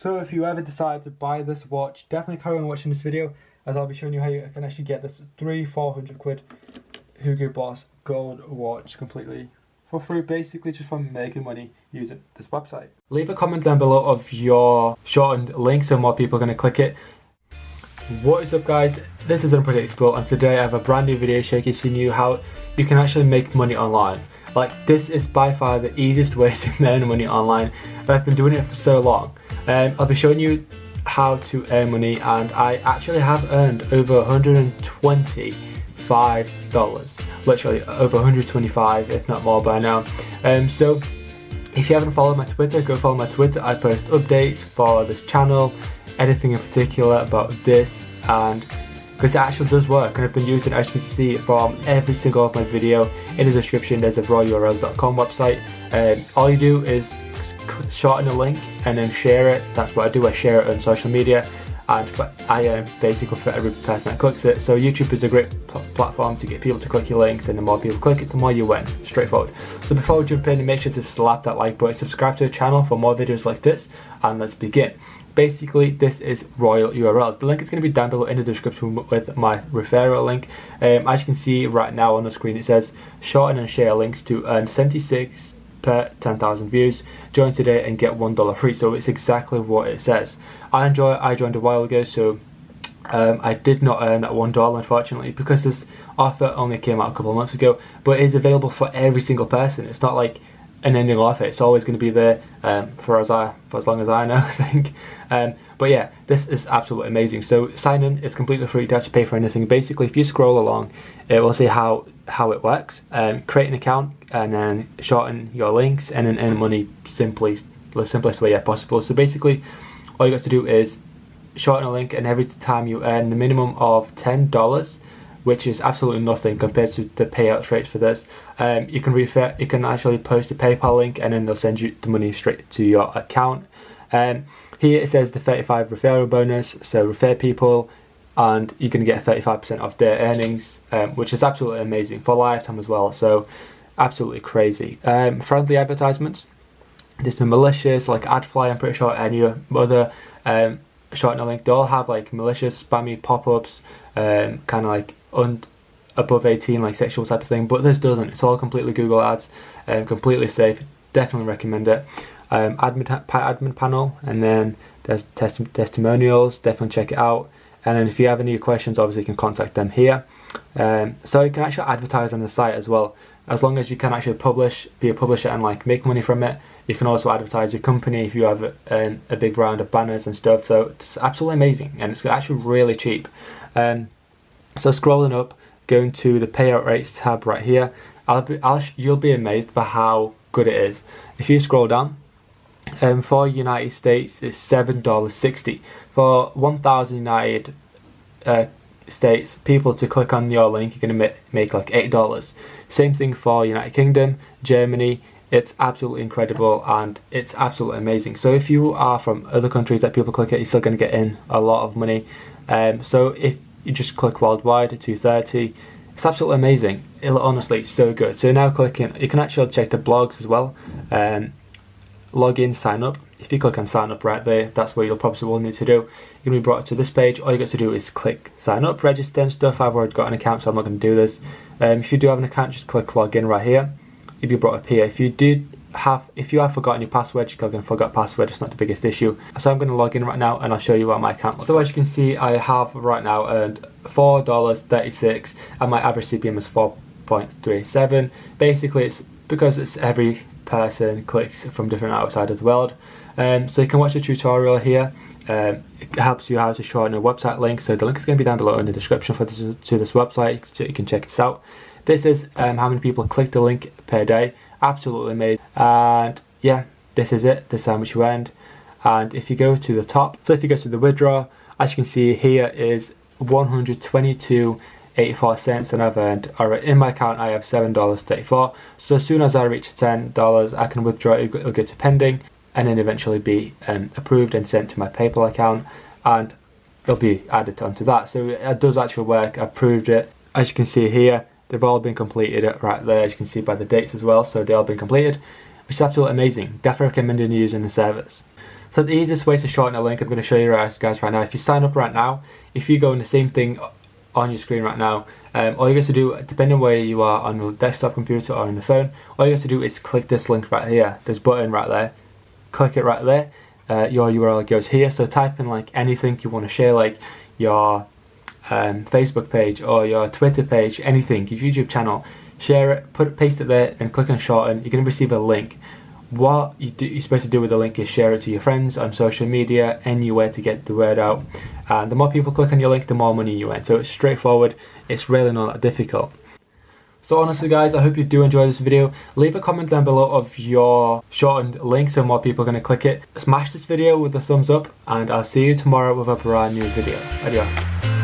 So if you ever decide to buy this watch, definitely carry on watching this video, as I'll be showing you how you can actually get this 300-400 quid Hugo Boss gold watch completely for free, basically just from making money using this website. Leave a comment down below of your shortened link so more people are going to click it. What is up guys, this is Unpredictable, and today I have a brand new video showcasing you how you can actually make money online. Like, this is by far the easiest way to earn money online, and I've been doing it for so long. I'll be showing you how to earn money, and I actually have earned over $125, literally over 125 if not more by now. So if you haven't followed my Twitter, go follow my Twitter. I post updates for this channel, anything in particular about this, and because it actually does work, and I've been using it, as you can see from every single of my video. In the description there's a rawurls.com website. All you do is shorten a link and then share it. That's what I do, I share it on social media, and I earn basically for every person that clicks it. So YouTube is a great platform to get people to click your links, and the more people click it, the more you win. Straightforward. So before we jump in, make sure to slap that like button, subscribe to the channel for more videos like this, and let's begin. Basically, this is Royal URLs. The link is going to be down below in the description with my referral link. As you can see right now on the screen, it says shorten and share links to earn 76 per 10,000 views. Join today and get $1 free. So it's exactly what it says. I joined a while ago, so I did not earn that $1 unfortunately, because this offer only came out a couple of months ago, but it is available for every single person. It's not like an ending offer, it's always going to be there for as long as I know, I think. But yeah, this is absolutely amazing. So sign in, it's completely free, you don't have to pay for anything. Basically, if you scroll along, it will say how it works. Create an account and then shorten your links and then earn money the simplest way possible. So basically, all you got to do is shorten a link, and every time you earn the minimum of $10, which is absolutely nothing compared to the payout rates for this, you can actually post a PayPal link, and then they'll send you the money straight to your account. Here it says the 35 referral bonus, so refer people and you're going to get 35% of their earnings, which is absolutely amazing for a lifetime as well. So absolutely crazy. Friendly advertisements, there's no malicious like AdFly, I'm pretty sure any other shorten a link, they all have like malicious spammy pop-ups, kind of like above 18, like sexual type of thing, but this doesn't. It's all completely Google ads, completely safe. Definitely recommend it. Admin panel, and then there's testimonials. Definitely check it out. And then if you have any questions, obviously you can contact them here. So you can actually advertise on the site as well, as long as you can actually be a publisher and like make money from it. You can also advertise your company if you have a big round of banners and stuff. So it's absolutely amazing, and it's actually really cheap. So scrolling up, going to the payout rates tab right here, you'll be amazed by how good it is. If you scroll down, for United States it's $7.60. For 1,000 United States people to click on your link, you're going to make like $8. Same thing for United Kingdom, Germany. It's absolutely incredible, and it's absolutely amazing. So if you are from other countries that people click it, you're still going to get in a lot of money. So if you just click worldwide at 230, it's absolutely amazing. Honestly, it's so good. So now clicking, you can actually check the blogs as well. Log in, sign up. If you click on sign up right there, that's what you'll probably will need to do. You're going to be brought to this page. All you got to do is click sign up, register and stuff. I've already got an account, so I'm not going to do this. If you do have an account, just click log in right here. You'll be brought up here. If you have forgotten your password, you click on forgot password. It's not the biggest issue. So I'm going to log in right now, and I'll show you what my account looks like. So as you can see, I have right now earned $4.36, and my average CPM is 4.37. Basically, it's because it's every person clicks from different outside of the world. So you can watch the tutorial here. It helps you how to shorten a website link. So the link is going to be down below in the description to this website, so you can check this out. This is how many people click the link per day. Absolutely amazing. And yeah, this is it. This is how much you earned. And if you go to the top, so if you go to the withdraw, as you can see here is 122.84 cents, and I've earned, alright, in my account I have $7.34. So as soon as I reach $10, I can withdraw it. It'll go to pending, and then eventually be approved and sent to my PayPal account, and it'll be added onto that. So it does actually work. I've proved it. As you can see here, they've all been completed right there. As you can see by the dates as well, so they've all been completed, which is absolutely amazing. Definitely recommend using the service. So the easiest way to shorten a link, I'm going to show you guys right now. If you sign up right now, if you go in the same thing on your screen right now, all you have to do, depending on where you are on the desktop computer or on the phone, all you have to do is click this link right here, this button right there, click it right there, your URL goes here. So type in like anything you want to share, like your Facebook page or your Twitter page, anything, your YouTube channel, share it, paste it there, and click on shorten. You're going to receive a link. What you're supposed to do with the link is share it to your friends on social media, anywhere to get the word out. And the more people click on your link, the more money you earn. So it's straightforward, it's really not that difficult. So honestly guys, I hope you do enjoy this video. Leave a comment down below of your shortened link so more people are going to click it. Smash this video with a thumbs up, and I'll see you tomorrow with a brand new video. Adios.